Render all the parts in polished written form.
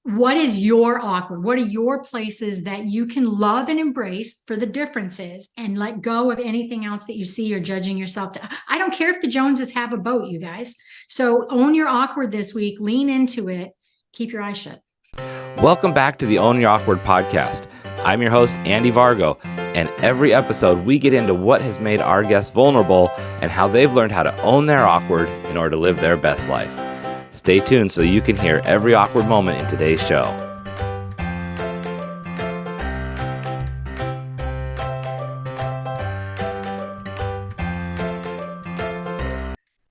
what is your awkward? What are your places that you can love and embrace for the differences and let go of anything else that you see you're judging yourself to? I don't care if the Joneses have a boat, you guys. So own your awkward this week, lean into it, keep your eyes shut. Welcome back to the Own Your Awkward podcast. I'm your host, Andy Vargo, and every episode we get into what has made our guests vulnerable and how they've learned how to own their awkward in order to live their best life. Stay tuned so you can hear every awkward moment in today's show.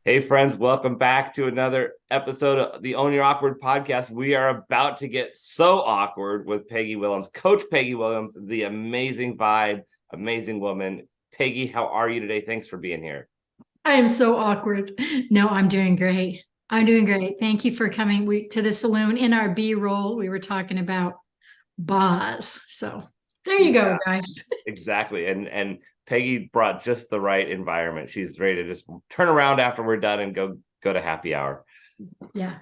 Hey friends, welcome back to another episode of the Own Your Awkward podcast. We are about to get so awkward with Peggy Willms, Coach Peggy Willms, the amazing vibe, amazing woman. Peggy, how are you today? Thanks for being here. I am so awkward. No, I'm doing great. I'm doing great. Thank you for coming to the saloon. In our B-roll, we were talking about bars. So there you go, guys. Exactly. And Peggy brought just the right environment. She's ready to just turn around after we're done and go to happy hour. Yeah.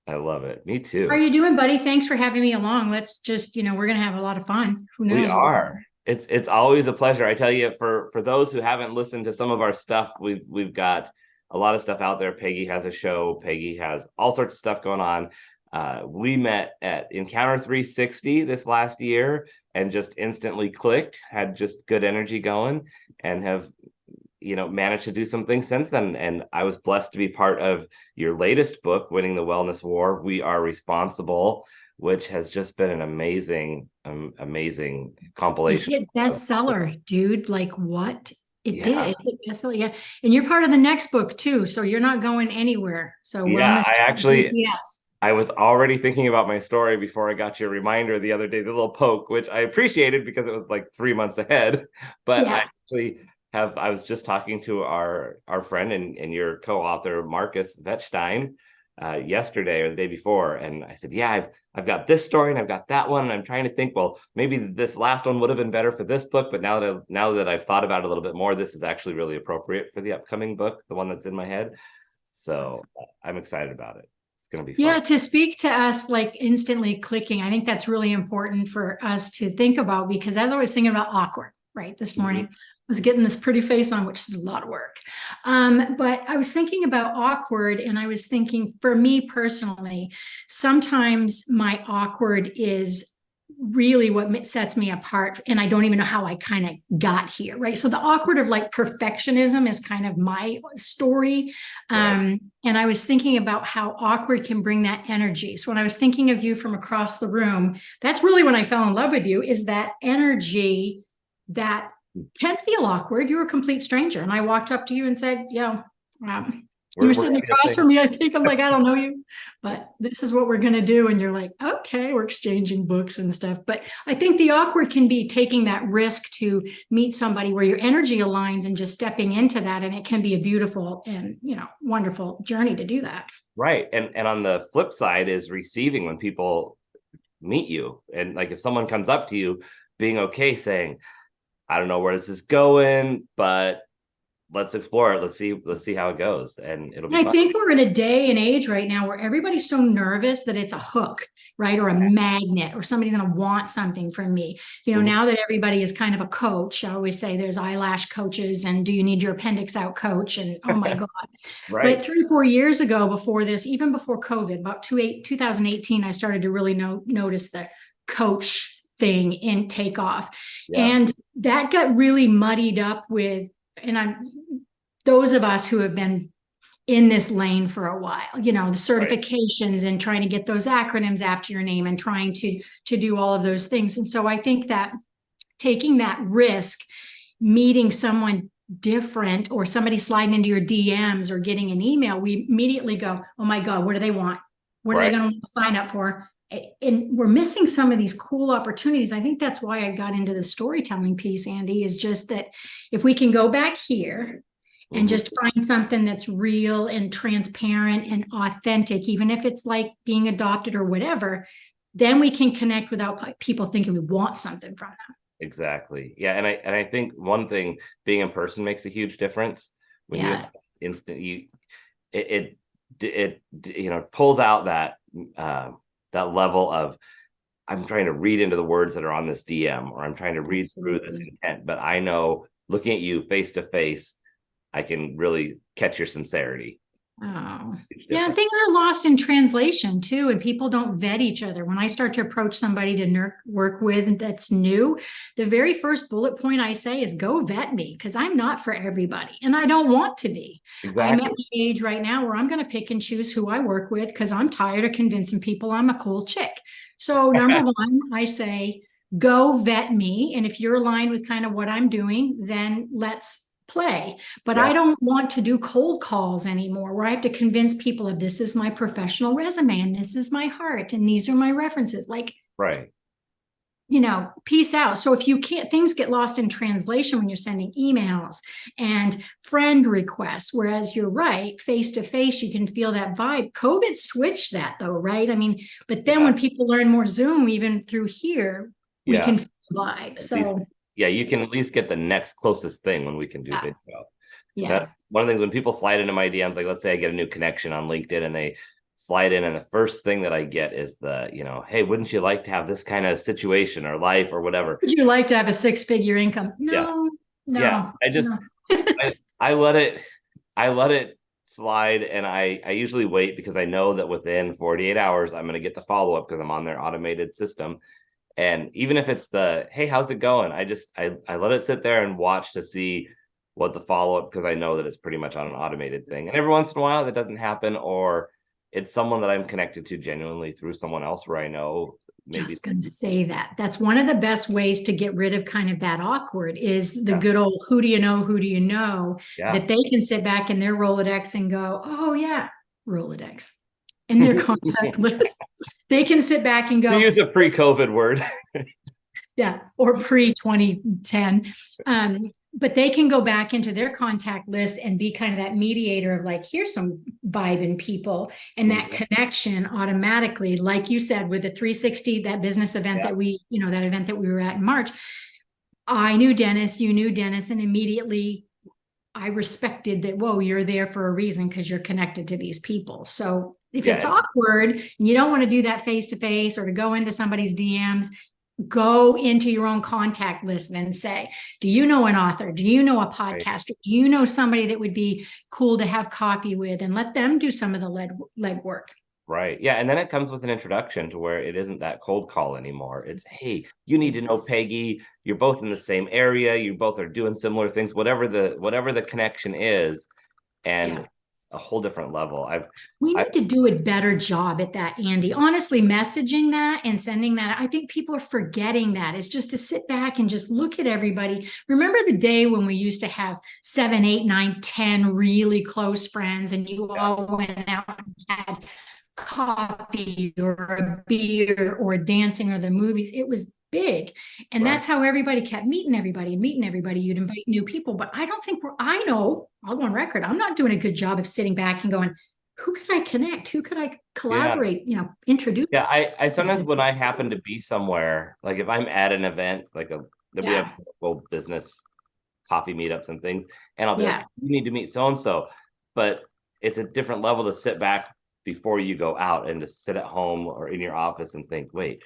I love it. Me too. How are you doing, buddy? Thanks for having me along. Let's just, we're going to have a lot of fun. Who knows? We are. It's always a pleasure. I tell you, for those who haven't listened to some of our stuff, we've got a lot of stuff out there. Peggy has a show. Peggy has all sorts of stuff going on. We met at Encounter 360 this last year and just instantly clicked, had just good energy going, and have managed to do some things since then. And I was blessed to be part of your latest book, Winning the Wellness War, We Are Responsible, which has just been an amazing compilation. It hit bestseller, dude. Like what? It did. Yeah. It hit bestseller. Yeah. And you're part of the next book too. So you're not going anywhere. So Yeah, yes. I was already thinking about my story before I got your reminder the other day, the little poke, which I appreciated because it was like 3 months ahead. But Yeah. I was just talking to our friend and your co-author, Marcus Vetstein, yesterday or the day before. And I said, yeah, I've got this story and I've got that one. And I'm trying to think, well, maybe this last one would have been better for this book. But now that I've thought about it a little bit more, this is actually really appropriate for the upcoming book, the one that's in my head. So I'm excited about it. It's going to be fun. Yeah, to speak to us like instantly clicking, I think that's really important for us to think about because as I was thinking about awkward, right? This morning, I was getting this pretty face on, which is a lot of work. But I was thinking about awkward and I was thinking for me personally, sometimes my awkward is really what sets me apart and I don't even know how I kind of got here, right? So the awkward of like perfectionism is kind of my story. And I was thinking about how awkward can bring that energy. So when I was thinking of you from across the room, that's really when I fell in love with you, is that energy that can feel awkward. You're a complete stranger. And I walked up to you and said, you were sitting across from me. I think I'm like, I don't know you, but this is what we're going to do. And you're like, okay, we're exchanging books and stuff. But I think the awkward can be taking that risk to meet somebody where your energy aligns and just stepping into that. And it can be a beautiful and, wonderful journey to do that. Right. And on the flip side is receiving when people meet you. And like if someone comes up to you, being okay saying, I don't know where this is going, but let's explore it. Let's see how it goes. And it'll be fun. I think we're in a day and age right now where everybody's so nervous that it's a hook, right? Or a magnet, or somebody's going to want something from me. Now that everybody is kind of a coach, I always say there's eyelash coaches and do you need your appendix out coach? And oh my God. Right. But 3 or 4 years ago before this, even before COVID, about 2018, I started to really notice the coach thing in takeoff. Yeah. And that got really muddied up with, those of us who have been in this lane for a while, the certifications and trying to get those acronyms after your name and trying to do all of those things. And so I think that taking that risk, meeting someone different or somebody sliding into your DMs or getting an email, we immediately go, oh my God, what do they want? What are they going to sign up for? And we're missing some of these cool opportunities. I think that's why I got into the storytelling piece, Andy, is just that if we can go back here and just find something that's real and transparent and authentic, even if it's like being adopted or whatever, then we can connect without people thinking we want something from them. Exactly. Yeah. And I think one thing, being in person makes a huge difference. When you have instant, it pulls out that that level of, I'm trying to read into the words that are on this DM, or I'm trying to read through this intent. But I know looking at you face to face, I can really catch your sincerity. Oh, yeah. Things are lost in translation too, and people don't vet each other. When I start to approach somebody to work with that's new, the very first bullet point I say is go vet me, because I'm not for everybody and I don't want to be. I'm at the age right now where I'm going to pick and choose who I work with because I'm tired of convincing people I'm a cool chick. So number one, I say, go vet me. And if you're aligned with kind of what I'm doing, then let's play. But I don't want to do cold calls anymore where I have to convince people of this is my professional resume and this is my heart and these are my references. Like, right. Peace out. So if you can't, things get lost in translation when you're sending emails and friend requests, whereas you're right, face to face, you can feel that vibe. COVID switched that though, right? I mean, but then when people learn more Zoom, even through here, we can feel the vibe. So you can at least get the next closest thing when we can do video. Yeah. That's one of the things when people slide into my DMs, like let's say I get a new connection on LinkedIn and they slide in, and the first thing that I get is the, hey, wouldn't you like to have this kind of situation or life or whatever? Would you like to have a 6-figure income? No. I just I let it slide, and I usually wait because I know that within 48 hours I'm going to get the follow up because I'm on their automated system. And even if it's the, hey, how's it going? I let it sit there and watch to see what the follow-up, because I know that it's pretty much on an automated thing. And every once in a while that doesn't happen, or it's someone that I'm connected to genuinely through someone else where I know maybe. Just going to say that. That's one of the best ways to get rid of kind of that awkward is the good old who do you know, that they can sit back in their Rolodex and go, oh yeah, Rolodex. In their contact list. They can sit back and go. We use a pre-COVID word. Yeah, or pre-2010. But they can go back into their contact list and be kind of that mediator of like, here's some vibe in people, and that connection automatically, like you said, with the 360, that business event that we, that event that we were at in March, I knew Dennis, you knew Dennis, and immediately I respected that, whoa, you're there for a reason because you're connected to these people. So if it's awkward and you don't want to do that face to face or to go into somebody's DMs, go into your own contact list and say, do you know an author? Do you know a podcaster? Do you know somebody that would be cool to have coffee with? And let them do some of the leg work. Right. Yeah. And then it comes with an introduction to where it isn't that cold call anymore. It's, hey, you need to know Peggy. You're both in the same area. You both are doing similar things, whatever the connection is. And a whole different level. We need to do a better job at that, Andy. Honestly, messaging that and sending that, I think people are forgetting that. It's just to sit back and just look at everybody. Remember the day when we used to have 7, 8, 9, 10 really close friends, and you all went out and had coffee or a beer or dancing or the movies. It was big. And that's how everybody kept meeting everybody. You'd invite new people. But I don't think I'll go on record, I'm not doing a good job of sitting back and going, who could I connect? Who could I collaborate, introduce? Yeah, I sometimes when I happen to be somewhere, like if I'm at an event, we have business coffee meetups and things, and I'll be like, you need to meet so-and-so. But it's a different level to sit back before you go out and to sit at home or in your office and think, wait,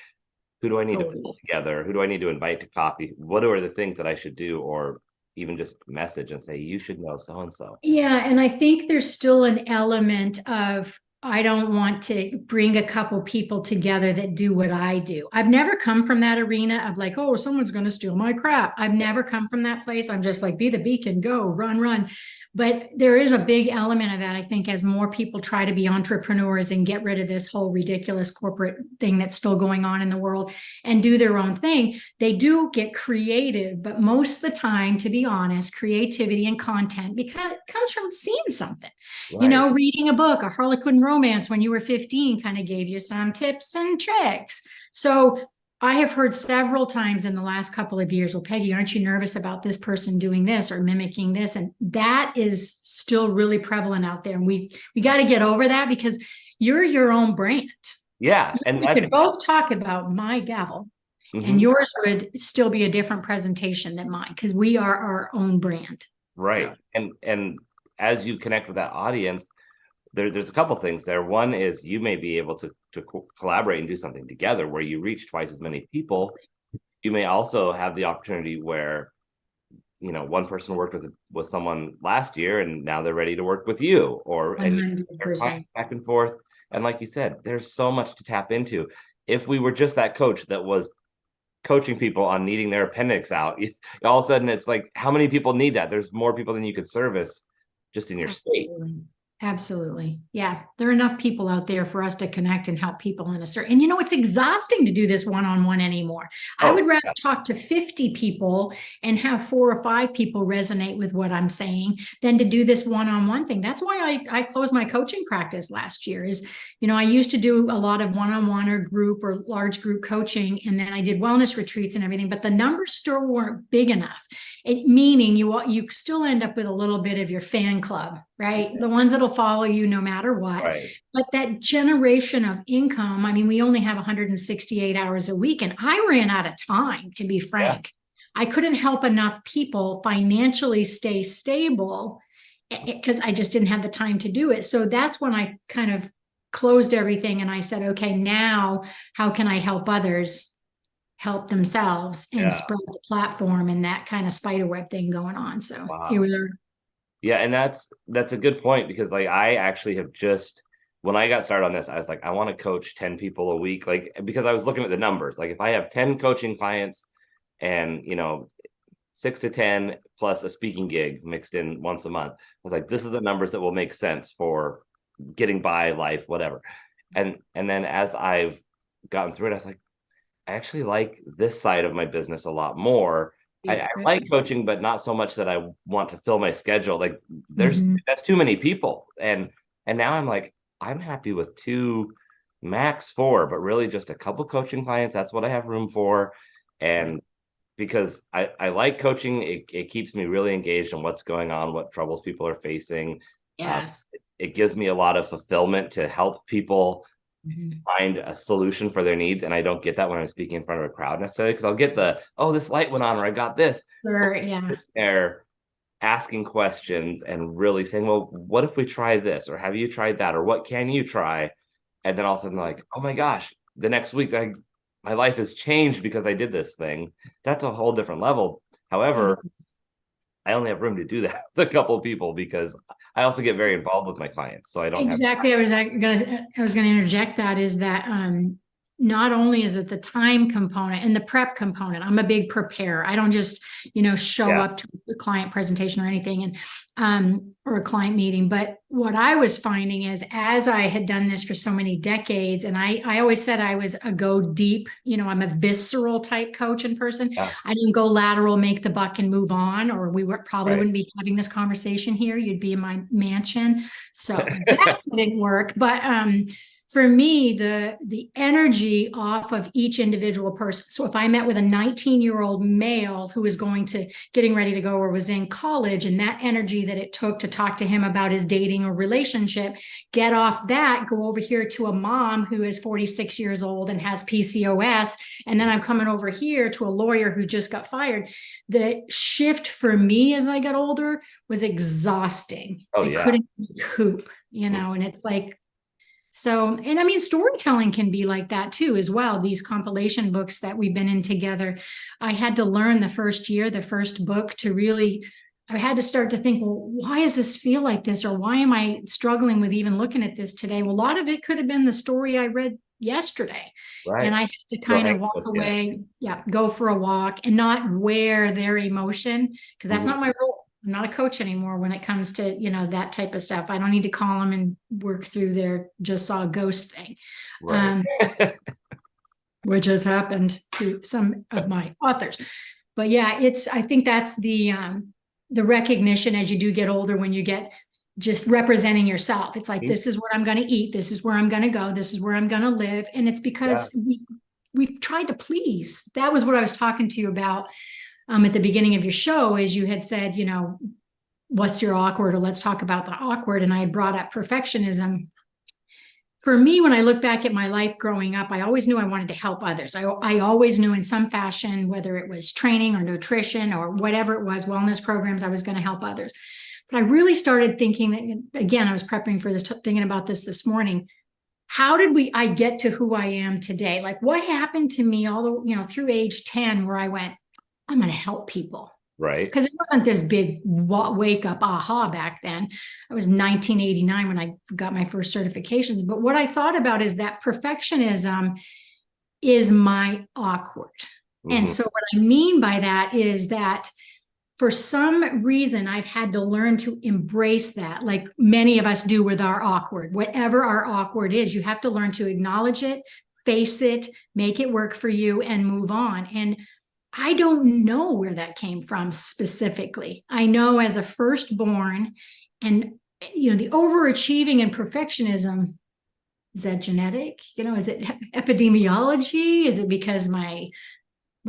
who do I need to pull together? Who do I need to invite to coffee? What are the things that I should do? Or even just message and say, you should know so-and-so. Yeah. And I think there's still an element of, I don't want to bring a couple people together that do what I do. I've never come from that arena of like, oh, someone's going to steal my crap. I've never come from that place. I'm just like, be the beacon, go, run. But there is a big element of that, I think, as more people try to be entrepreneurs and get rid of this whole ridiculous corporate thing that's still going on in the world and do their own thing. They do get creative, but most of the time, to be honest, creativity and content because it comes from seeing something, reading a book, a Harlequin romance when you were 15 kind of gave you some tips and tricks. So I have heard several times in the last couple of years, well, Peggy, aren't you nervous about this person doing this or mimicking this? And that is still really prevalent out there. And we got to get over that because you're your own brand. Yeah. And we could both talk about my gavel and yours would still be a different presentation than mine because we are our own brand. Right. So. And as you connect with that audience, there's a couple things there. One is you may be able to collaborate and do something together where you reach twice as many people. You may also have the opportunity where, one person worked with someone last year and now they're ready to work with you, and they're 100%. back and forth. And like you said, there's so much to tap into. If we were just that coach that was coaching people on needing their appendix out, all of a sudden it's like, how many people need that? There's more people than you could service just in your state. Absolutely. Absolutely. Yeah. There are enough people out there for us to connect and help people in a certain, and it's exhausting to do this one-on-one anymore. I would rather talk to 50 people and have 4 or 5 people resonate with what I'm saying than to do this one-on-one thing. That's why I closed my coaching practice last year is, I used to do a lot of one-on-one or group or large group coaching. And then I did wellness retreats and everything, but the numbers still weren't big enough. Meaning you still end up with a little bit of your fan club, right? The ones that'll follow you no matter what. Right. But that generation of income, we only have 168 hours a week, and I ran out of time, to be frank. Yeah. I couldn't help enough people financially stay stable because I just didn't have the time to do it. So that's when I kind of closed everything and I said, okay, now how can I help others help themselves and spread the platform and that kind of spider web thing going on. So here we are. Yeah. And that's a good point, because like I actually have when I got started on this, I was like, I want to coach 10 people a week. Like, because I was looking at the numbers, like if I have 10 coaching clients and, 6 to 10 plus a speaking gig mixed in once a month, I was like, this is the numbers that will make sense for getting by life, whatever. And then as I've gotten through it, I was like, I actually like this side of my business a lot more. I like coaching, but not so much that I want to fill my schedule. Like that's too many people. And now I'm like, I'm happy with 2, max 4, but really just a couple coaching clients. That's what I have room for. And because I like coaching, it keeps me really engaged in what's going on, what troubles people are facing. Yes. It gives me a lot of fulfillment to help people find a solution for their needs. And I don't get that when I'm speaking in front of a crowd necessarily, because I'll get this light went on, or I got this. Sure, yeah. They're asking questions and really saying, well, what if we try this? Or have you tried that? Or what can you try? And then all of a sudden like, oh my gosh, the next week my life has changed because I did this thing. That's a whole different level. However, I only have room to do that with a couple of people because I also get very involved with my clients. So I don't exactly. I was gonna interject that is that not only is it the time component and the prep component. I'm a big preparer. I don't just, show up to a client presentation or anything or a client meeting. But what I was finding is as I had done this for so many decades, and I always said I was a go deep, I'm a visceral type coach in person. Yeah. I didn't go lateral, make the buck and move on, or we probably wouldn't be having this conversation here. You'd be in my mansion. So that didn't work. But for me, the energy off of each individual person. So if I met with a 19-year-old male who was getting ready to go or was in college, and that energy that it took to talk to him about his dating or relationship, get off that, go over here to a mom who is 46 years old and has PCOS. And then I'm coming over here to a lawyer who just got fired. The shift for me as I got older was exhausting. I couldn't recoup, and it's like, so, and storytelling can be like that too, as well. These compilation books that we've been in together, I had to learn the first book to really, I had to start to think, well, why does this feel like this? Or why am I struggling with even looking at this today? Well, a lot of it could have been the story I read yesterday. Right. And I had to kind of walk away, go for a walk and not wear their emotion, because that's not my role. I'm not a coach anymore when it comes to, that type of stuff. I don't need to call them and work through their just saw a ghost thing. Right. Which has happened to some of my authors. But yeah, I think that's the recognition as you do get older, when you get just representing yourself. It's like, this is what I'm going to eat. This is where I'm going to go. This is where I'm going to live. And it's because we've tried to please. That was what I was talking to you about at the beginning of your show, is you had said, what's your awkward, or let's talk about the awkward. And I had brought up perfectionism. For me, when I look back at my life growing up, I always knew I wanted to help others. I always knew in some fashion, whether it was training or nutrition or whatever it was, wellness programs, I was going to help others. But I really started thinking that, again, I was prepping for this, thinking about this morning. how did I get to who I am today? Like what happened to me all the, through age 10 where I went, I'm going to help people. Right. Because it wasn't this big wake up aha back then. It was 1989 when I got my first certifications. But what I thought about is that perfectionism is my awkward. And Hmm. so what I mean by that is that for some reason, I've had to learn to embrace that, like many of us do with our awkward. Whatever our awkward is, you have to learn to acknowledge it, face it, make it work for you, and move on. And I don't know where that came from specifically. I know as a firstborn, and the overachieving and perfectionism, is that genetic? Is it epidemiology? Is it because my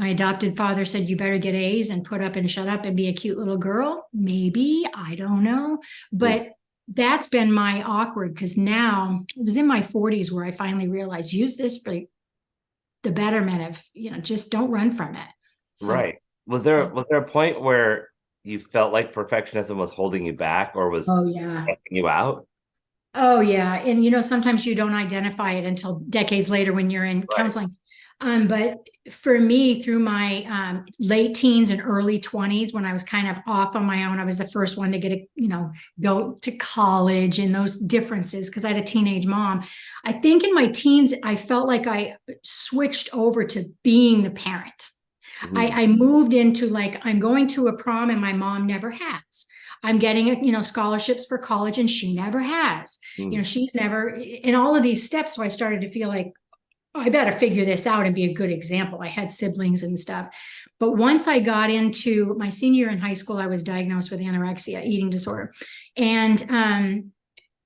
adopted father said, you better get A's and put up and shut up and be a cute little girl? Maybe, I don't know. But that's been my awkward, because now it was in my 40s where I finally realized, use this for the betterment of, just don't run from it. So, Right. Was there yeah. was there a point where you felt like perfectionism was holding you back or was Oh, yeah. stressing you out? Oh, yeah. And, sometimes you don't identify it until decades later when you're in Right. counseling. But for me, through my late teens and early 20s, when I was kind of off on my own, I was the first one to go to college, and those differences, because I had a teenage mom. I think in my teens, I felt like I switched over to being the parent. Mhm. I moved into like, I'm going to a prom and my mom never has. I'm getting, scholarships for college and she never has. Mm. She's never in all of these steps. So I started to feel like, oh, I better figure this out and be a good example. I had siblings and stuff. But once I got into my senior year in high school, I was diagnosed with anorexia, eating disorder. And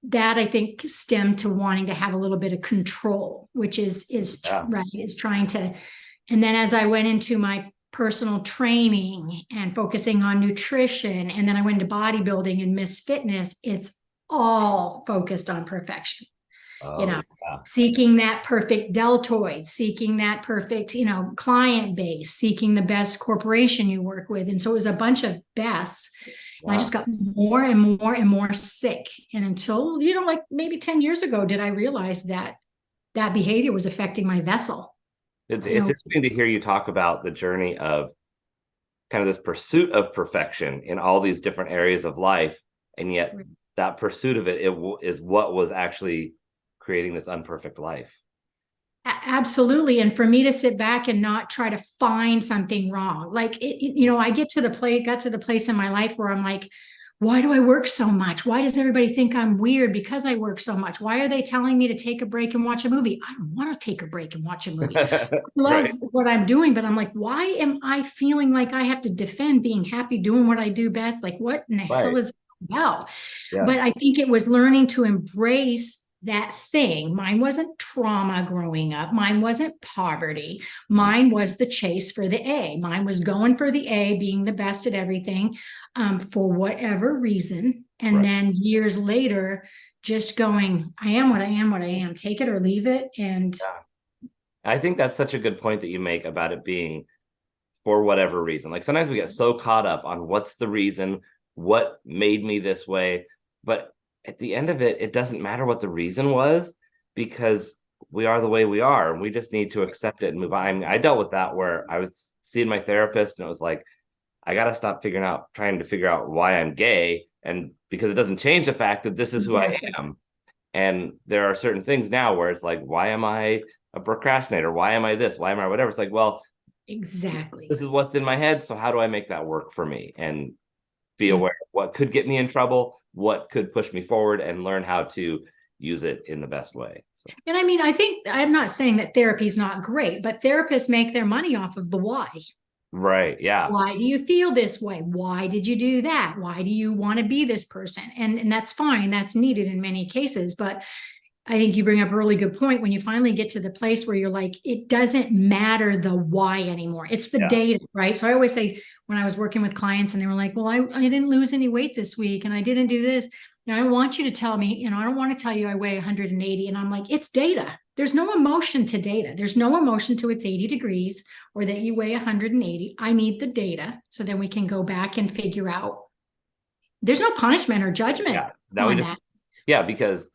that I think stemmed to wanting to have a little bit of control, which Yeah. right, is trying to. And then as I went into my personal training and focusing on nutrition, and then I went into bodybuilding and Miss Fitness, it's all focused on perfection. you Oh, know, yeah. seeking that perfect deltoid, seeking that perfect, client base, seeking the best corporation you work with. And so it was a bunch of bests. And I Yeah. just got more and more and more sick. And until, like maybe 10 years ago, did I realize that that behavior was affecting my vessel. It's interesting to hear you talk about the journey of kind of this pursuit of perfection in all these different areas of life, and yet that pursuit of it is what was actually creating this unperfect life. Absolutely. And for me to sit back and not try to find something wrong, like I got to the place in my life where I'm like, why do I work so much? Why does everybody think I'm weird because I work so much? Why are they telling me to take a break and watch a movie? I don't want to take a break and watch a movie. I love Right. what I'm doing, but I'm like, why am I feeling like I have to defend being happy doing what I do best? Like, what in the hell Right. is that about? Yeah. But I think it was learning to embrace that thing. Mine wasn't trauma growing up. Mine wasn't poverty. Mine was the chase for the A. Mine was going for the A, being the best at everything, for whatever reason. And Right. then years later, just going, I am what I am, what I am, take it or leave it. And Yeah. I think that's such a good point that you make about it being for whatever reason. Like sometimes we get so caught up on what's the reason, what made me this way. But at the end of it, it doesn't matter what the reason was because we are the way we are. And we just need to accept it and move on. I mean, I dealt with that where I was seeing my therapist and it was like, I got to stop trying to figure out why I'm gay. And because it doesn't change the fact that this is who I exactly, am. And there are certain things now where it's like, why am I a procrastinator? Why am I this? Why am I whatever? It's like, well, exactly. this is what's in my head. So how do I make that work for me and be Yeah. aware of what could get me in trouble, what could push me forward, and learn how to use it in the best way. So, And I mean, I think I'm not saying that therapy is not great, but therapists make their money off of the why. right. Yeah. Why do you feel this way? Why did you do that? Why do you want to be this person? And that's fine. That's needed in many cases. But I think you bring up a really good point when you finally get to the place where you're like, it doesn't matter the why anymore. It's the Yeah. data, right? So I always say when I was working with clients and they were like, well, I didn't lose any weight this week and I didn't do this. I want you to tell me, I don't want to tell you I weigh 180. And I'm like, it's data. There's no emotion to data. There's no emotion to it's 80 degrees or that you weigh 180. I need the data. So then we can go back and figure out there's no punishment or judgment Yeah. Now we on just, that. yeah, because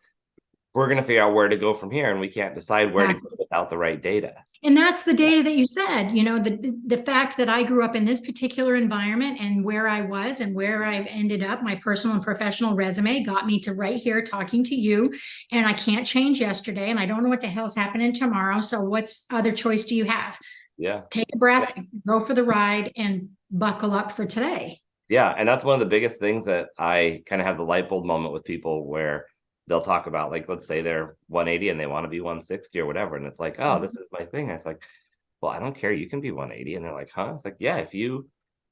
we're going to figure out where to go from here, and we can't decide where to Yeah. go without the right data. And that's the data that you said, the fact that I grew up in this particular environment and where I was and where I've ended up, my personal and professional resume got me to right here talking to you. And I can't change yesterday, and I don't know what the hell's happening tomorrow. So what's other choice do you have? Yeah. Take a breath, go for the ride, and buckle up for today. Yeah. And that's one of the biggest things that I kind of have the light bulb moment with people, where they'll talk about, like, let's say they're 180 and they want to be 160 or whatever. And it's like, oh, this is my thing. And it's like, well, I don't care. You can be 180. And they're like, huh? It's like, yeah, if you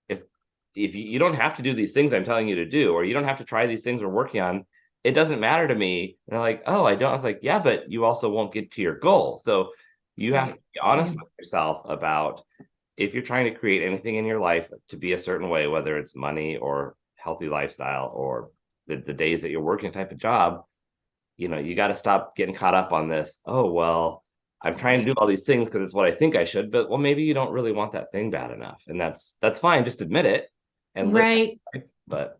don't have to do these things I'm telling you to do, or you don't have to try these things we're working on, it doesn't matter to me. And they're like, oh, I don't. I was like, yeah, but you also won't get to your goal. So you have to be honest with yourself about, if you're trying to create anything in your life to be a certain way, whether it's money or healthy lifestyle or the days that you're working type of job, you got to stop getting caught up on this. Oh, well, I'm trying to do all these things because it's what I think I should, but well, maybe you don't really want that thing bad enough. And that's fine. Just admit it and live Right. life. But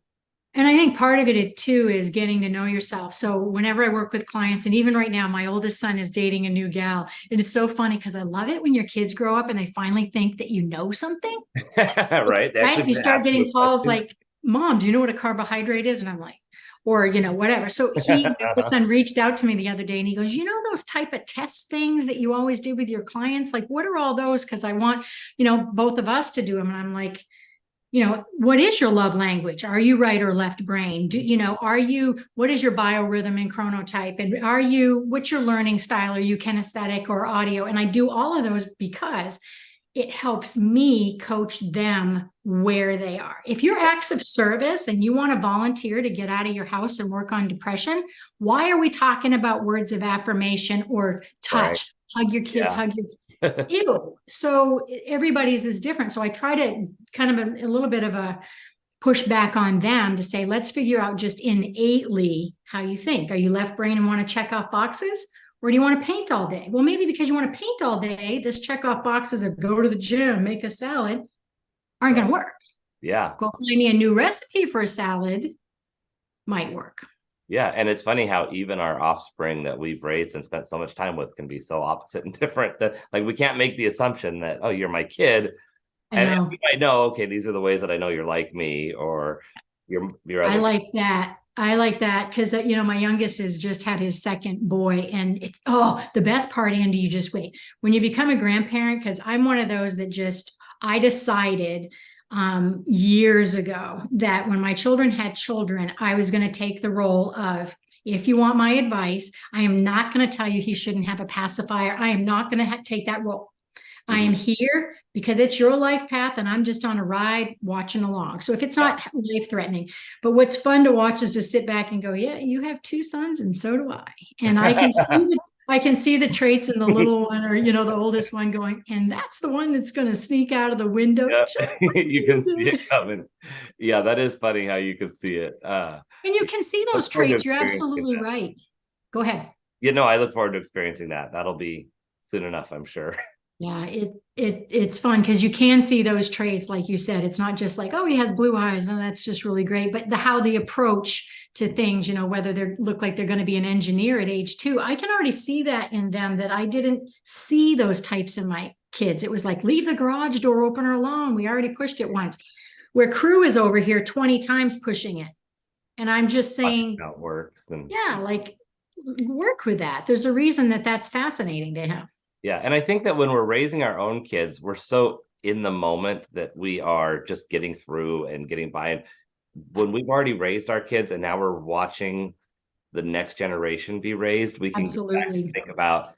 And I think part of it too is getting to know yourself. So whenever I work with clients, and even right now, my oldest son is dating a new gal. And it's so funny because I love it when your kids grow up and they finally think that you know something. right. They Right? actually You start ask you getting a calls question. like, Mom, do you know what a carbohydrate is? And I'm like, or, whatever. So my oldest son reached out to me the other day and he goes, those type of test things that you always do with your clients? Like, what are all those? Because I want, both of us to do them. And I'm like, what is your love language? Are you right or left brain? What is your biorhythm and chronotype? And what's your learning style? Are you kinesthetic or audio? And I do all of those because it helps me coach them where they are. If you're acts of service and you want to volunteer to get out of your house and work on depression, why are we talking about words of affirmation or Right. touch? Hug your kids, Yeah. hug your ew. So everybody's is different. So I try to kind of a little bit of a push back on them to say, let's figure out just innately how you think. Are you left brain and want to check off boxes? Or do you want to paint all day? Well, maybe because you want to paint all day, this check off boxes of go to the gym, make a salad aren't going to work. Yeah. Go find me a new recipe for a salad might work. Yeah. And it's funny how even our offspring that we've raised and spent so much time with can be so opposite and different, that, like, we can't make the assumption that, oh, you're my kid. I And know. we might know, okay, these are the ways that I know you're like me, or you're I other. like that. I like that because my youngest has just had his second boy, and it's the best part, Andy. You just wait when you become a grandparent, because I'm one of those that I decided years ago that when my children had children, I was going to take the role of, if you want my advice, I am not going to tell you he shouldn't have a pacifier. I am not going to take that role. I am here because it's your life path and I'm just on a ride watching along. So if it's not life threatening, but what's fun to watch is to sit back and go, yeah, you have two sons and so do I. And I can see the traits in the little one, or, the oldest one going, and that's the one that's going to sneak out of the window. Yeah, you can see it coming. Yeah, that is funny how you can see it. And you can see Look those forward to traits. You're experiencing absolutely that. right. Go ahead. I look forward to experiencing that. That'll be soon enough, I'm sure. Yeah, it's fun because you can see those traits, like you said. It's not just like, oh, he has blue eyes. Oh, that's just really great. But how the approach to things, whether they look like they're going to be an engineer at age 2, I can already see that in them, that I didn't see those types in my kids. It was like, leave the garage door open or alone. We already pushed it once. Where Crew is over here 20 times pushing it. And I'm just saying, How it works. And yeah, like, work with that. There's a reason that that's fascinating to him. yeah, and I think that when we're raising our own kids, we're so in the moment that we are just getting through and getting by. And when we've already raised our kids and now we're watching the next generation be raised, we can go back and Absolutely. think about,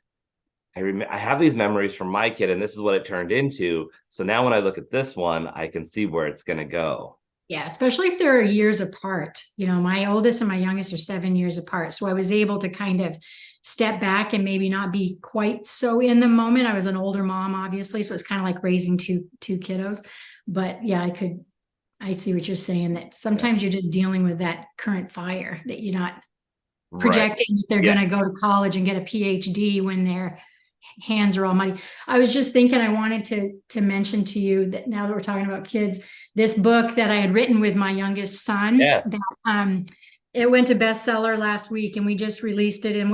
I have these memories from my kid and this is what it turned into. So now when I look at this one, I can see where it's going to go. Yeah, especially if they're years apart. My oldest and my youngest are 7 years apart. So I was able to kind of step back and maybe not be quite so in the moment. I was an older mom, obviously, so it's kind of like raising two kiddos. But yeah, I see what you're saying, that sometimes you're just dealing with that current fire, that you're not projecting that they're going to go to college and get a PhD when their hands are all muddy. I was just thinking, I wanted to mention to you that now that we're talking about kids, this book that I had written with my youngest son, Yes. that It went to bestseller last week and we just released it. And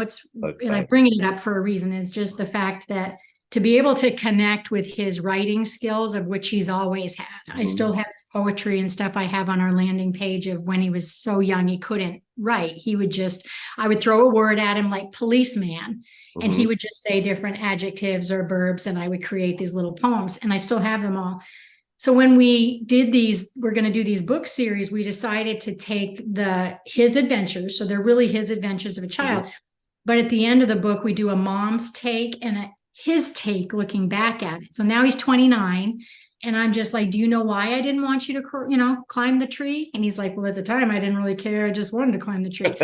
and I'm bringing it up for a reason, is just the fact that to be able to connect with his writing skills, of which he's always had. I still have his poetry and stuff I have on our landing page of when he was so young, he couldn't write. I would throw a word at him like policeman, and he would just say different adjectives or verbs, and I would create these little poems, and I still have them all. So when we're going to do these book series, we decided to take his adventures. So they're really his adventures of a child. But at the end of the book, we do a mom's take and his take looking back at it. So now he's 29. And I'm just like, do you know why I didn't want you to, climb the tree? And he's like, well, at the time, I didn't really care. I just wanted to climb the tree.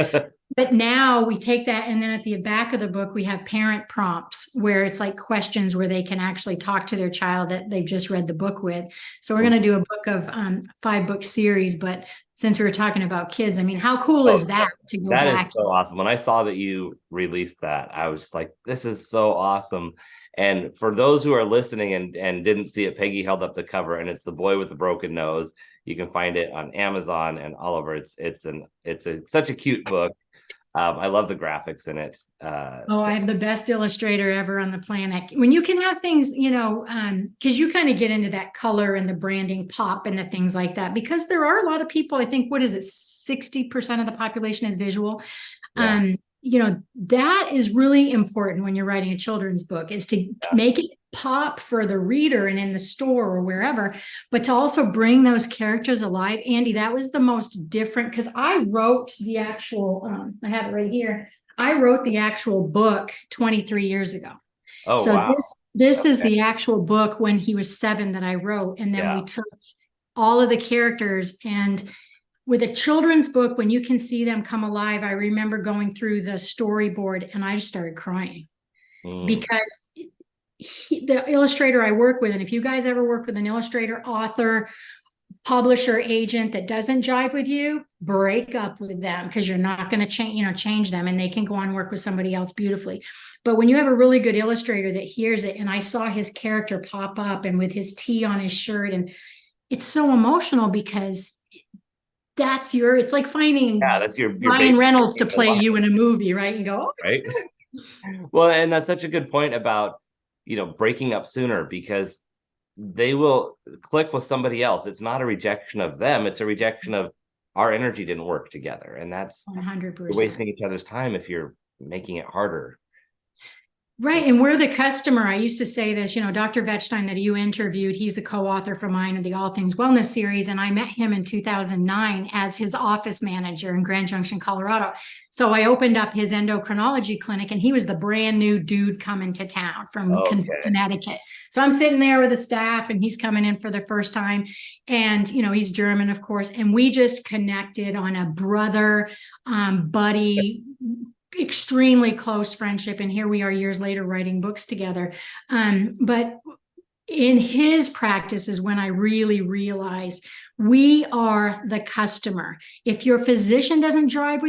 But now we take that, and then at the back of the book, we have parent prompts where it's like questions where they can actually talk to their child that they've just read the book with. So we're going to do a book of 5-book series. But since we were talking about kids, I mean, how cool is that to go back? That is so awesome. When I saw that you released that, I was just like, this is so awesome. And for those who are listening and didn't see it, Peggy held up the cover, and it's The Boy with the Broken Nose. You can find it on Amazon and all over. It's such a cute book. I love the graphics in it. I have the best illustrator ever on the planet. When you can have things, because you kind of get into that color and the branding pop and the things like that, because there are a lot of people, I think, what is it, 60% of the population is visual. Yeah. That is really important when you're writing a children's book, is to make it pop for the reader and in the store or wherever, but to also bring those characters alive. Andy, that was the most different, because I wrote the actual, I have it right here. I wrote the actual book 23 years ago. Oh, so wow. This is the actual book when he was 7 that I wrote. And then we took all of the characters, and with a children's book, when you can see them come alive, I remember going through the storyboard and I just started crying because the illustrator I work with, and if you guys ever work with an illustrator, author, publisher, agent that doesn't jive with you, break up with them, because you're not going to change them, and they can go on and work with somebody else beautifully. But when you have a really good illustrator that hears it, and I saw his character pop up and with his T on his shirt, and it's so emotional because it's like finding that's your Ryan Reynolds to play you in a movie, right? And go, right. Well, and that's such a good point about, breaking up sooner, because they will click with somebody else. It's not a rejection of them. It's a rejection of our energy didn't work together. And that's 100%. You're wasting each other's time if you're making it harder. Right. And we're the customer. I used to say this, Dr. Vetstein that you interviewed, he's a co-author for mine of the All Things Wellness series. And I met him in 2009 as his office manager in Grand Junction, Colorado. So I opened up his endocrinology clinic, and he was the brand new dude coming to town from Connecticut. So I'm sitting there with the staff, and he's coming in for the first time. And, he's German, of course. And we just connected on a brother, buddy, extremely close friendship, and here we are years later writing books together. But in his practice is when I really realized we are the customer. If your physician doesn't jive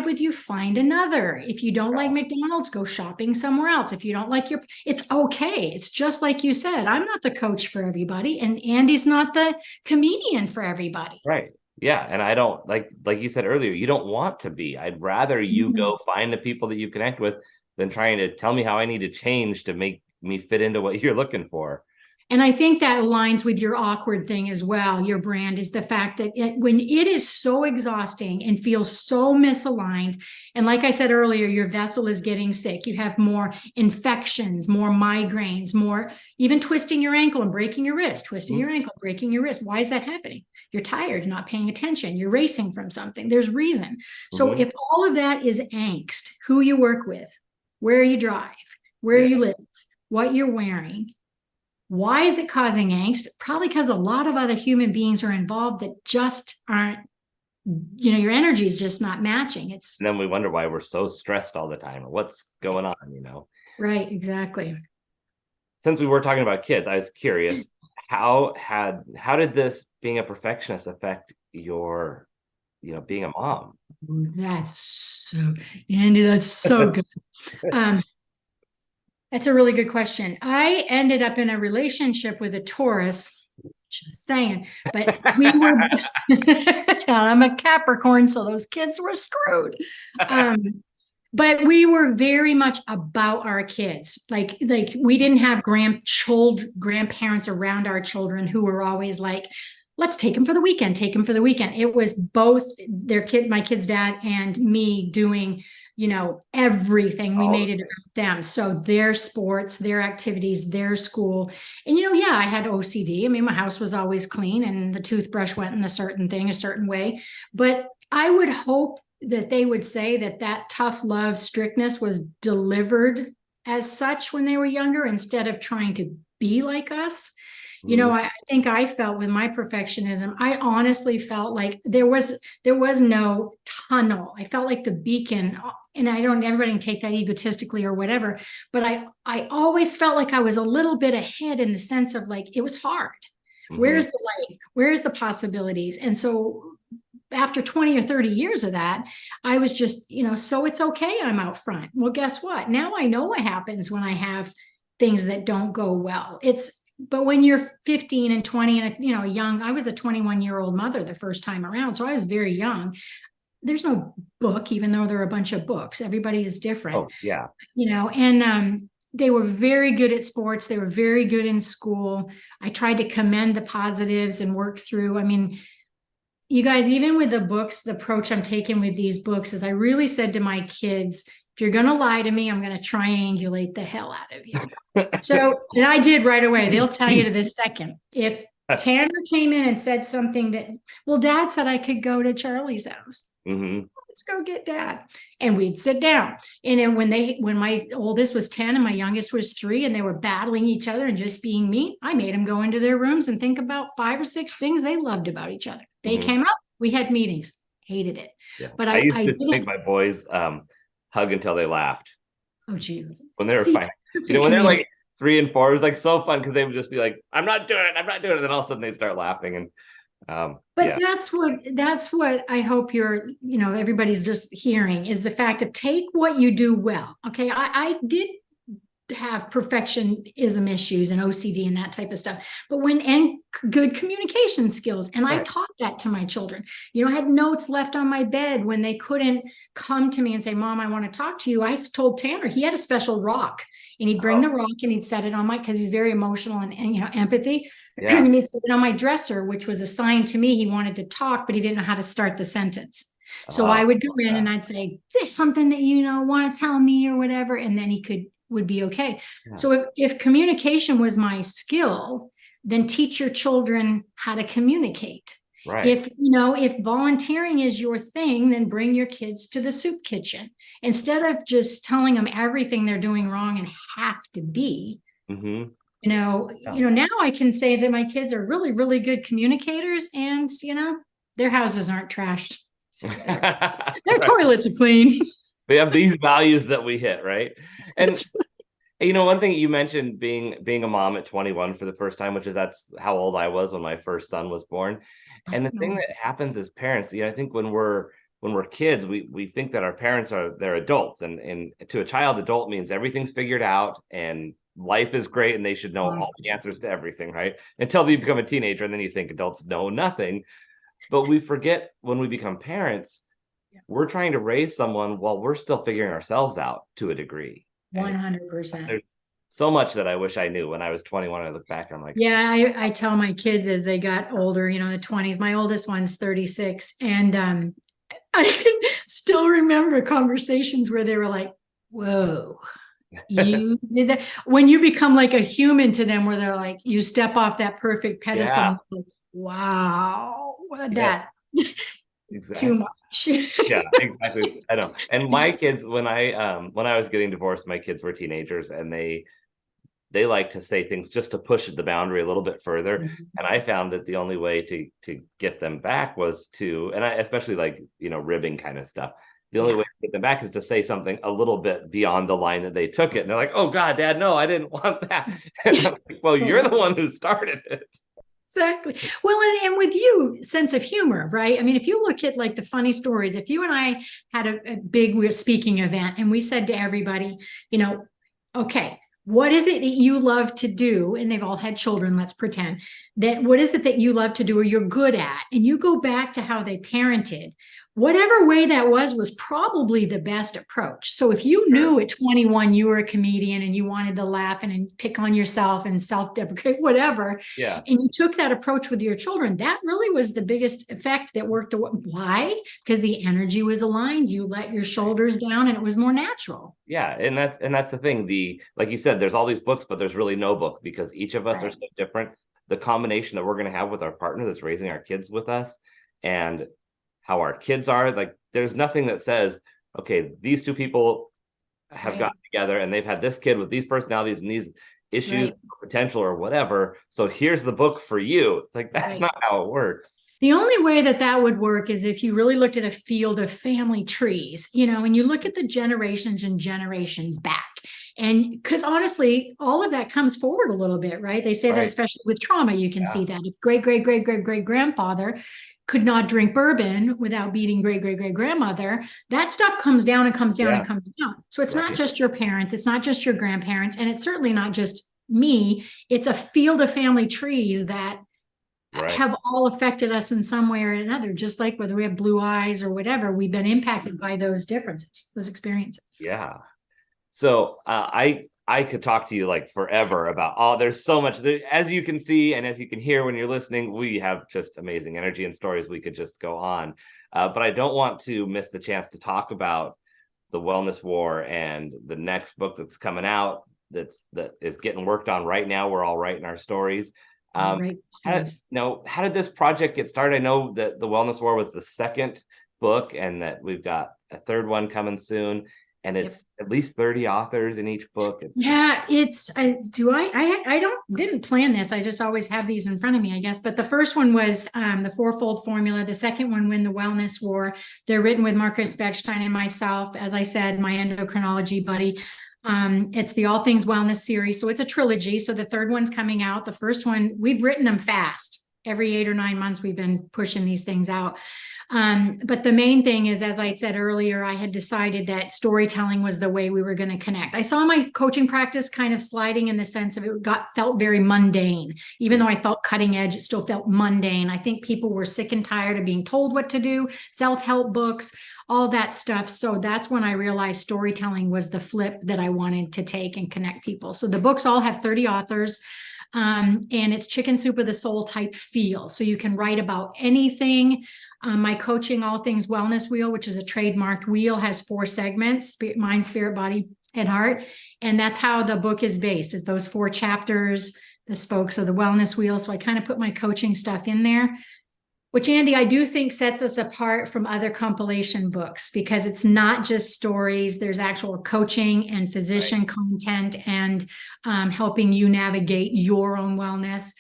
with you, find another. If you don't like McDonald's, go shopping somewhere else. If you don't like it's okay. It's just like you said, I'm not the coach for everybody, and Andy's not the comedian for everybody. Right. Yeah. And I don't like you said earlier, you don't want to be. I'd rather you go find the people that you connect with than trying to tell me how I need to change to make me fit into what you're looking for. And I think that aligns with your awkward thing as well. Your brand is the fact that when it is so exhausting and feels so misaligned, and like I said earlier, your vessel is getting sick. You have more infections, more migraines, more even twisting your ankle and breaking your wrist, twisting your ankle, breaking your wrist. Why is that happening? You're tired, not paying attention. You're racing from something. There's reason. So if all of that is angst, who you work with, where you drive, where you live, what you're wearing, why is it causing angst? Probably because a lot of other human beings are involved that just aren't, your energy is just not matching. And then we wonder why we're so stressed all the time, or what's going on, Right, exactly. Since we were talking about kids, I was curious, how did this being a perfectionist affect your, being a mom? That's so, Andy, that's so good. That's a really good question. I ended up in a relationship with a Taurus Just saying. But we were, I'm a Capricorn, so those kids were screwed. But we were very much about our kids. Like we didn't have grandparents around our children who were always like, let's take them for the weekend, take them for the weekend. It was both my kid's dad and me doing, everything. We made it about them. So their sports, their activities, their school. And, I had OCD. I mean, my house was always clean and the toothbrush went in a certain way. But I would hope that they would say that tough love strictness was delivered as such when they were younger, instead of trying to be like us. I think I felt with my perfectionism, I honestly felt like there was no tunnel. I felt like the beacon, and everybody can take that egotistically or whatever, but I always felt like I was a little bit ahead in the sense of like, it was hard. Where's the light? Where's the possibilities? And so after 20 or 30 years of that, I was just, so it's okay, I'm out front. Well, guess what? Now I know what happens when I have things that don't go well. But when you're 15 and 20 and, young, I was a 21-year-old mother the first time around. So I was very young. There's no book, even though there are a bunch of books. Everybody is different. Oh, yeah. And they were very good at sports. They were very good in school. I tried to commend the positives and work through. I mean, you guys, even with the books, the approach I'm taking with these books is I really said to my kids, if you're going to lie to me, I'm going to triangulate the hell out of you. So, and I did right away. They'll tell you to the second. If Tanner came in and said something that, well, Dad said I could go to Charlie's house. Let's go get Dad. And we'd sit down. And then when my oldest was 10 and my youngest was 3, and they were battling each other and just being mean, I made them go into their rooms and think about 5 or 6 things they loved about each other. They came out, we had meetings, hated it. Yeah. But I used to make my boys hug until they laughed. Oh, Jesus. When they were fine. When they're like 3 and 4, it was like so fun because they would just be like, I'm not doing it. And then all of a sudden they'd start laughing. And but that's what I hope everybody's just hearing, is the fact of take what you do well. Okay. I did have perfectionism issues and OCD and that type of stuff, and good communication skills. And I taught that to my children. I had notes left on my bed when they couldn't come to me and say, Mom, I want to talk to you. I told Tanner he had a special rock, and he'd bring the rock and he'd set it on because he's very emotional and empathy. Yeah. And he'd set it on my dresser, which was a sign to me he wanted to talk, but he didn't know how to start the sentence. So I would go in and I'd say, there's something that want to tell me or whatever. And then he would be okay. Yeah. So if communication was my skill, then teach your children how to communicate. Right. If volunteering is your thing, then bring your kids to the soup kitchen instead of just telling them everything they're doing wrong and have to be. Now I can say that my kids are really, really good communicators, and their houses aren't trashed. So their toilets are clean. We have these values that we hit, right? And one thing you mentioned being a mom at 21 for the first time, that's how old I was when my first son was born. And the thing that happens as parents, I think when we're kids, we think that our parents they're adults, and to a child, adult means everything's figured out and life is great and they should know all the answers to everything, right? Until you become a teenager, and then you think adults know nothing. But we forget when we become parents, we're trying to raise someone while we're still figuring ourselves out to a degree. 100%. There's so much that I wish I knew when I was 21. I look back, I'm like, I tell my kids as they got older, the 20s, my oldest one's 36. And I can still remember conversations where they were like, whoa, you did that. When you become like a human to them, where they're like, you step off that perfect pedestal. Yeah. Like, wow, that exactly. Too much. Yeah, exactly. I know. And my kids, when I was getting divorced, my kids were teenagers, and they like to say things just to push the boundary a little bit further. And I found that the only way to get them back was especially like, ribbing kind of stuff. The only way to get them back is to say something a little bit beyond the line that they took it. And they're like, oh God, Dad, no, I didn't want that. And I'm like, well, you're the one who started it. Exactly. Well, and with you, sense of humor, right? I mean, if you look at like the funny stories, if you and I had a big speaking event and we said to everybody, okay, what is it that you love to do? And they've all had children, let's pretend that what is it that you love to do or you're good at? And you go back to how they parented. Whatever way that was probably the best approach. So if you knew at 21 you were a comedian and you wanted to laugh and pick on yourself and self-deprecate, whatever, Yeah. and you took that approach with your children, that really was the biggest effect that worked. Why? Because the energy was aligned. You let your shoulders down and it was more natural. Yeah, and that's the thing. Like you said, there's all these books, but there's really no book because each of us are Right. so different. The combination that we're going to have with our partner that's raising our kids with us, and how our kids are, like there's nothing that says, okay, these two people have Right. gotten together and they've had this kid with these personalities and these issues, Right. potential or whatever. So here's the book for you. Like that's Right. not how it works. The only way that that would work is if you really looked at a field of family trees, and you look at the generations and generations back. And because honestly, all of that comes forward a little bit, right? They say that Right. especially with trauma, you can Yeah. see that. If great, great, great, great, great grandfather could not drink bourbon without beating great, great, great grandmother, that stuff comes down and comes down Yeah. and comes down. So it's not Right. just your parents, it's not just your grandparents, and it's certainly not just me. It's a field of family trees that Right. have all affected us in some way or another, just like whether we have blue eyes or whatever, we've been impacted by those differences, those experiences. Yeah. So I could talk to you like forever about there's so much there, as you can see and as you can hear when you're listening, we have just amazing energy and stories we could just go on. But I don't want to miss the chance to talk about the wellness war and the next book that's coming out that is getting worked on right now. We're all writing our stories. All Um, right. how did this project get started? I know that the wellness war was the second book and that we've got a third one coming soon. And it's at least 30 authors in each book. Yeah, I didn't plan this. I just always have these in front of me, I guess. But the first one was the fourfold formula. The second one, Win the Wellness War. They're written with Marcus Beckstein and myself, as I said, my endocrinology buddy. It's the All Things Wellness series. So it's a trilogy. So the third one's coming out. The first one, we've written them fast. Every 8 or 9 months, we've been pushing these things out. But the main thing is, as I said earlier, I had decided that storytelling was the way we were going to connect. I saw my coaching practice kind of sliding in the sense of felt very mundane. Even though I felt cutting edge, it still felt mundane. I think people were sick and tired of being told what to do, self-help books, all that stuff. So that's when I realized storytelling was the flip that I wanted to take and connect people. So the books all have 30 authors. And it's chicken soup of the soul type feel. So you can write about anything. My coaching, All Things Wellness Wheel, which is a trademarked wheel, has 4 segments: mind, spirit, body, and heart. And that's how the book is based, is those 4 chapters, the spokes of the wellness wheel. So I kind of put my coaching stuff in there, which, Andy, I do think sets us apart from other compilation books because it's not just stories. There's actual coaching and physician content and helping you navigate your own wellness.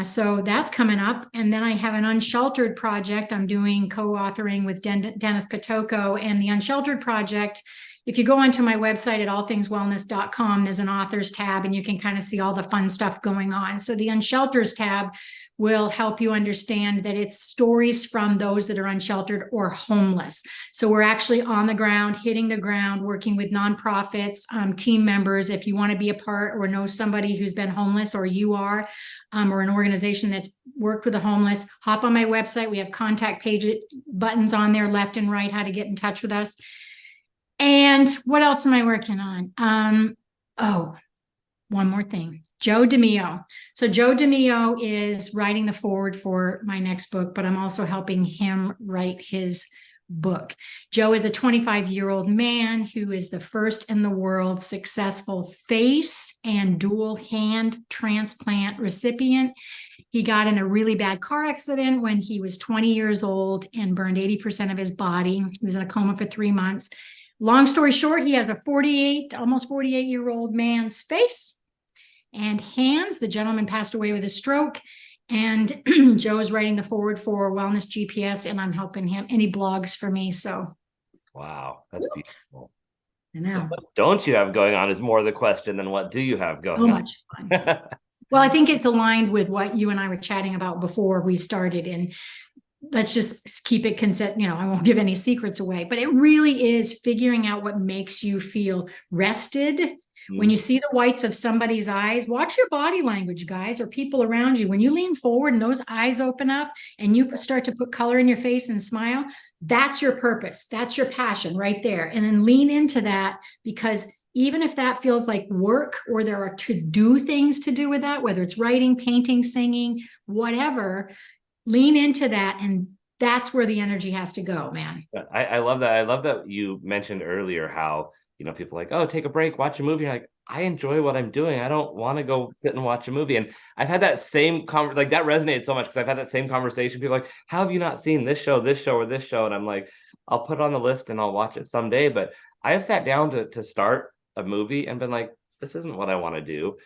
So that's coming up. And then I have an Unsheltered project I'm doing co-authoring with Dennis Pitoko. And the Unsheltered project, if you go onto my website at allthingswellness.com, there's an authors tab and you can kind of see all the fun stuff going on. So the Unshelters tab will help you understand that it's stories from those that are unsheltered or homeless. So we're actually on the ground, hitting the ground, working with nonprofits, team members. If you want to be a part or know somebody who's been homeless, or you are, or an organization that's worked with the homeless, hop on my website. We have contact page buttons on there, left and right, how to get in touch with us. And what else am I working on? One more thing. Joe DeMio. So Joe DeMio is writing the foreword for my next book, but I'm also helping him write his book. Joe is a 25-year-old man who is the first in the world successful face and dual hand transplant recipient. He got in a really bad car accident when he was 20 years old and burned 80% of his body. He was in a coma for 3 months. Long story short, he has a almost 48-year-old man's face and hands. The gentleman passed away with a stroke, and Joe is writing the foreword for Wellness GPS, and I'm helping him. And he blogs for me. So, wow, that's beautiful. I know. So what don't you have going on is more the question than what do you have going on? So much fun. Well, I think it's aligned with what you and I were chatting about before we started, and let's just keep it consistent. I won't give any secrets away, but it really is figuring out what makes you feel rested When Mm. you see the whites of somebody's eyes, watch your body language, guys, or people around you. When you lean forward and those eyes open up and you start to put color in your face and smile, that's your purpose. That's your passion right there. And then lean into that, because even if that feels like work, or there are to-do things to do with that, whether it's writing, painting, singing, whatever, lean into that. And that's where the energy has to go, man. I love that. I love that you mentioned earlier how, people are like, oh, take a break, watch a movie. You're like, I enjoy what I'm doing. I don't want to go sit and watch a movie. And I've had that same like that resonated so much, because I've had that same conversation. People are like, how have you not seen this show, or this show? And I'm like, I'll put it on the list and I'll watch it someday. But I have sat down to start a movie and been like, this isn't what I want to do.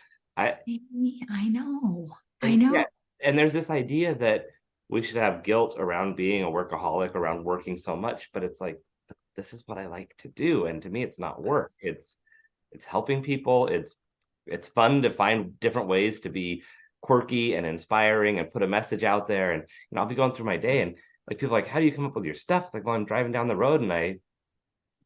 See, I know. I And know. yeah, and there's this idea that we should have guilt around being a workaholic, around working so much, but it's like, this is what I like to do, and to me it's not work. It's helping people. It's fun to find different ways to be quirky and inspiring and put a message out there. And I'll be going through my day, and like, people are like, how do you come up with your stuff? It's like, well, I'm driving down the road and I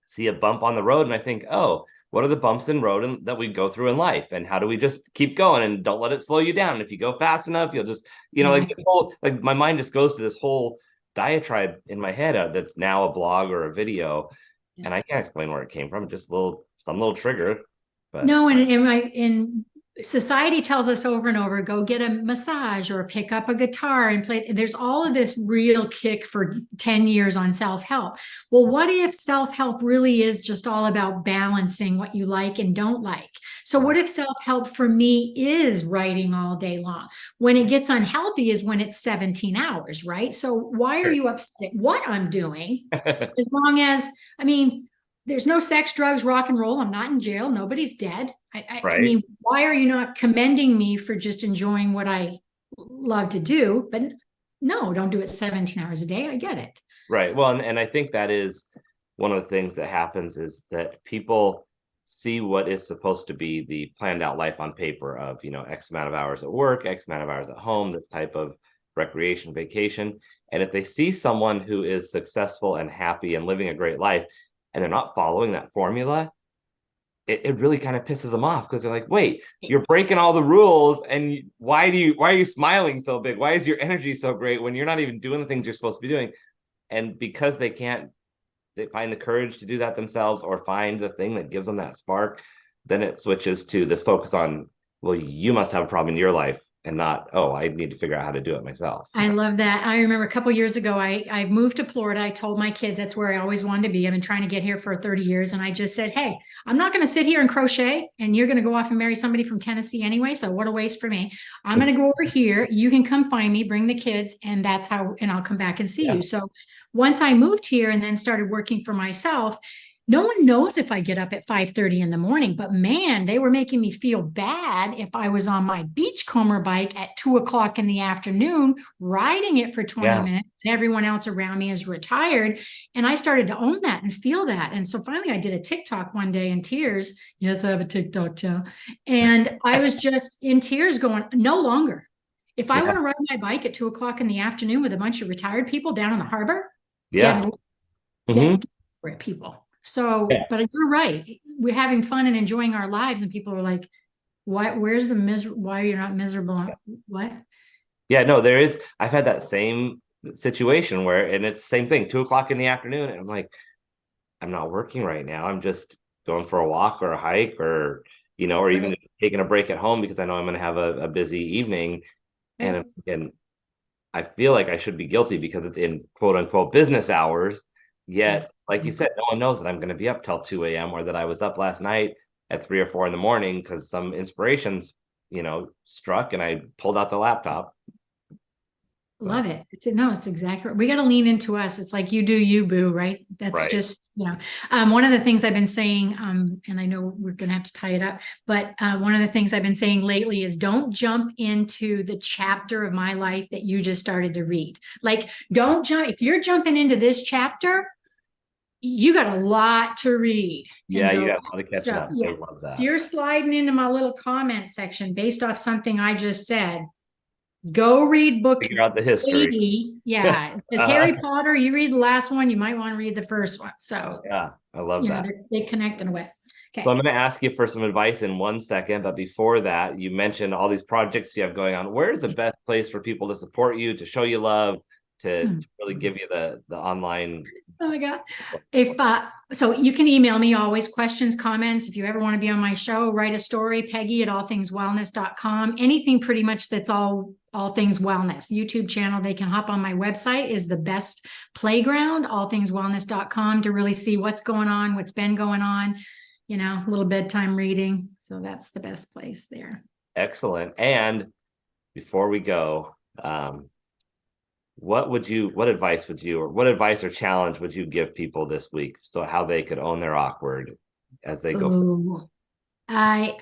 see a bump on the road and I think, oh, what are the bumps in road that we go through in life, and how do we just keep going and don't let it slow you down? If you go fast enough, you'll just, like this whole, like, my mind just goes to this whole diatribe in my head, that's now a blog or a video, and I can't explain where it came from. Just some little trigger. But No, and in society tells us over and over, go get a massage or pick up a guitar and play. There's all of this real kick for 10 years on self-help. Well, what if self-help really is just all about balancing what you like and don't like? So what if self-help for me is writing all day long? When it gets unhealthy is when it's 17 hours, right? So why are you upset at what I'm doing? As long as, I mean, there's no sex, drugs, rock and roll. I'm not in jail. Nobody's dead. I right, mean, why are you not commending me for just enjoying what I love to do? But no, don't do it 17 hours a day. I get it. right. Well, and I think that is one of the things that happens, is that people see what is supposed to be the planned out life on paper of, X amount of hours at work, X amount of hours at home, this type of recreation, vacation. And if they see someone who is successful and happy and living a great life, and they're not following that formula, it really kind of pisses them off, because they're like, wait, you're breaking all the rules, and why are you smiling so big? Why is your energy so great when you're not even doing the things you're supposed to be doing? And because they find the courage to do that themselves, or find the thing that gives them that spark, then it switches to this focus on, well, you must have a problem in your life, and not, oh, I need to figure out how to do it myself. I love that. I remember a couple years ago, I moved to Florida. I told my kids that's where I always wanted to be. I've been trying to get here for 30 years. And I just said, hey, I'm not going to sit here and crochet, and you're going to go off and marry somebody from Tennessee anyway. So what a waste for me. I'm going to go over here. You can come find me, bring the kids, and that's how, and I'll come back and see you. So once I moved here and then started working for myself, no one knows if I get up at 5:30 in the morning, but man, they were making me feel bad if I was on my beachcomber bike at 2 o'clock in the afternoon, riding it for 20 minutes, and everyone else around me is retired. And I started to own that and feel that. And so finally I did a TikTok one day in tears. Yes, I have a TikTok channel. And I was just in tears going, no longer. If I want to ride my bike at 2 o'clock in the afternoon with a bunch of retired people down in the harbor, Yeah. get for it, people. So, but you're right. We're having fun and enjoying our lives, and people are like, "Why? Where's the why are you not miserable?" What? Yeah, no, there is. I've had that same situation where, and it's the same thing, 2 o'clock in the afternoon, and I'm like, I'm not working right now. I'm just going for a walk or a hike, or, or even taking a break at home, because I know I'm going to have a busy evening. And I feel like I should be guilty because it's in quote unquote business hours. Yet, like you said, no one knows that I'm going to be up till 2 a.m. or that I was up last night at 3 or 4 in the morning because some inspirations, struck, and I pulled out the laptop. Love it. It's exactly right. We got to lean into us. It's like you do you, boo, right? That's just, one of the things I've been saying, and I know we're going to have to tie it up, but one of the things I've been saying lately is don't jump into the chapter of my life that you just started to read. Like, don't jump. If you're jumping into this chapter, you got a lot to read. Yeah, you got a lot to catch up. I love that. If you're sliding into my little comment section based off something I just said, go read book. Figure out the history. 80. Yeah. Because Harry Potter, you read the last one, you might want to read the first one. So yeah, I love that. They connect in a way. Okay. So I'm going to ask you for some advice in 1 second. But before that, you mentioned all these projects you have going on. Where's the best place for people to support you, to show you love, to really give you the online? Oh my God. If so you can email me always, questions, comments. If you ever want to be on my show, write a story, Peggy at allthingswellness.com. Anything pretty much that's all things wellness. YouTube channel, they can hop on my website, is the best playground, allthingswellness.com, to really see what's going on, what's been going on, a little bedtime reading. So that's the best place there. Excellent. And before we go, what advice or challenge would you give people this week, so how they could own their awkward as they go forward? I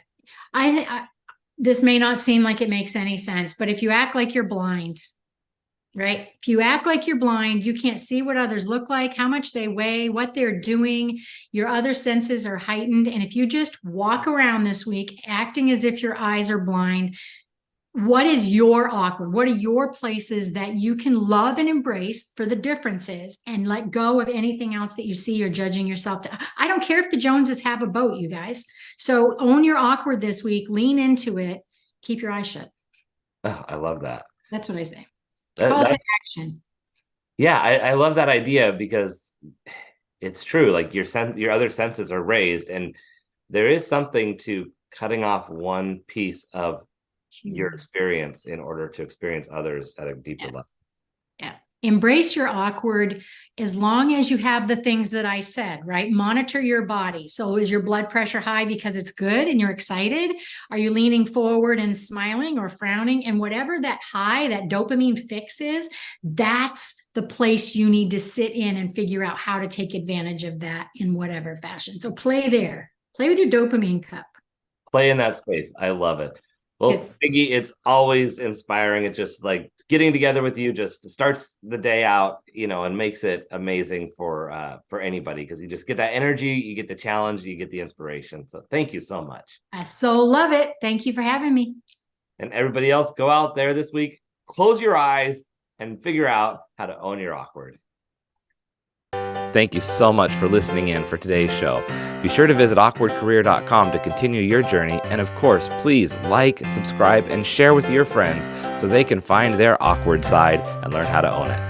this may not seem like it makes any sense, but if you act like you're blind, right? If you act like you're blind, you can't see what others look like, how much they weigh, what they're doing. Your other senses are heightened. And if you just walk around this week acting as if your eyes are blind, what is your awkward? What are your places that you can love and embrace for the differences, and let go of anything else that you see you're judging yourself to? I don't care if the Joneses have a boat, you guys. So own your awkward this week, lean into it, keep your eyes shut. Oh, I love that. That's what I say. Call to action. Yeah, I love that idea, because it's true. Like your other senses are raised, and there is something to cutting off one piece of your experience in order to experience others at a deeper level. Yeah. Embrace your awkward as long as you have the things that I said, right? Monitor your body. So is your blood pressure high because it's good and you're excited? Are you leaning forward and smiling or frowning? And whatever that high, that dopamine fix is, that's the place you need to sit in and figure out how to take advantage of that in whatever fashion. So play there. Play with your dopamine cup. Play in that space. I love it. Well, Peggy, it's always inspiring. It's just like getting together with you just starts the day out, and makes it amazing for anybody, because you just get that energy, you get the challenge, you get the inspiration. So thank you so much. I so love it. Thank you for having me. And everybody else, go out there this week, close your eyes, and figure out how to own your awkward. Thank you so much for listening in for today's show. Be sure to visit awkwardcareer.com to continue your journey. And of course, please like, subscribe, and share with your friends so they can find their awkward side and learn how to own it.